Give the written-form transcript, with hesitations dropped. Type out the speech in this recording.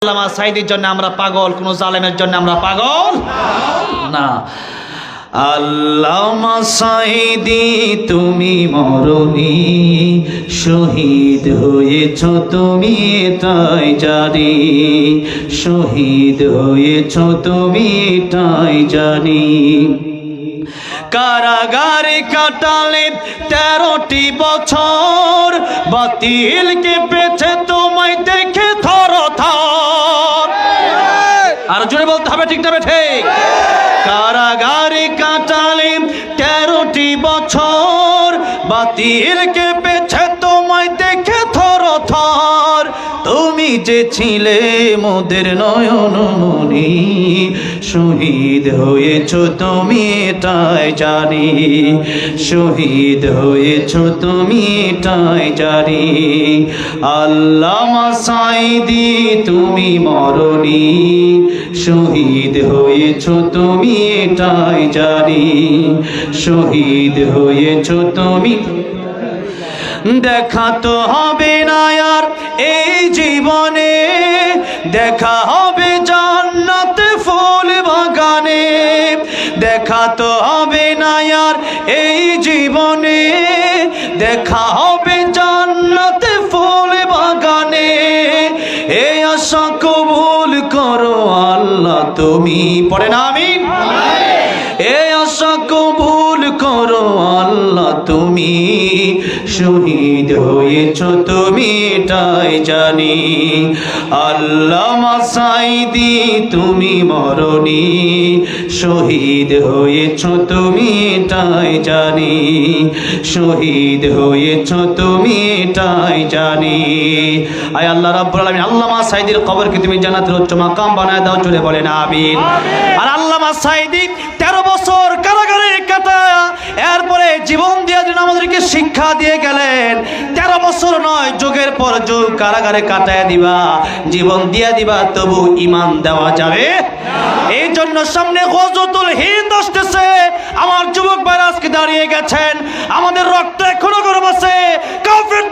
আল্লামা সাঈদীর জন্য আমরা পাগল, কোন জালেমের জন্য আমরা পাগল না। আল্লামা সাঈদী তুমি মরণি, শহীদ হয়েছ তুমি এটাই জানি, শহীদ হয়েছ তুমি এটাই জানি। কারাগারে কাটালে 13টি বছর, বাতিল কেঁপেছে তোমায় দেখে থর থর। আর জোরে বলতে হবে, ঠিক না ঠিক? কারাগারে কাটালে 13টি বছর, বাতিল কেঁপেছে তোমায় দেখে থর থর। তুমি যে ছিলে মোদের নয়ন মনি, শহীদ হয়েছ তুমি এটাই জানি, শহীদ হয়েছ তুমি এটাই জানি। আল্লামা সাঈদী তুমি মরণি, শহীদ হয়েছ তুমি এটাই জানি, শহীদ হয়েছ তুমি। দেখা তো হবে না আর এই জীবনে, দেখা হবে জান্নাতে ফুল বাগানে। দেখা তো হবে না আর এই জীবনে, দেখা হবে জান্নাতে ফুল বাগানে। এই আশা কবুল করো আল্লাহ তুমি, পড়েন আমিন। এই আশা কবুল করো আল্লাহ তুমি, শহীদ হয়েছ তুমি এটাই জানি। আল্লামা সাঈদী তুমি মরণি, শহীদ হয়েছ তুমি এটাই জানি, শহীদ হয়েছ তুমি এটাই জানি। আয় আল্লাহ রাব্বুল আলামিন আল্লামা সাঈদীর কবরকে তুমি জান্নাতের উচ্চ মাকাম বানায় দাও, চলে বলেন আমিন। আর আল্লামা সাঈদী 13 বছর কারাগারে কাটায় এরপরে জীবন দিয়ে আমাদেরকে শিক্ষা দিয়ে গেলেন। 13 বছর নয়, যুগের পর যুগ কারাগারে কাটায় দিবা, জীবন দিয়ে দিবা, তবু ঈমান দেওয়া যাবে। এই জন্য সামনে গজওয়াতুল হিন্দ আসতেছে। আমার যুবক ভাইরা আজকে দাঁড়িয়ে গেছেন, আমাদের রক্ত এখনো গরম আছে। কাফের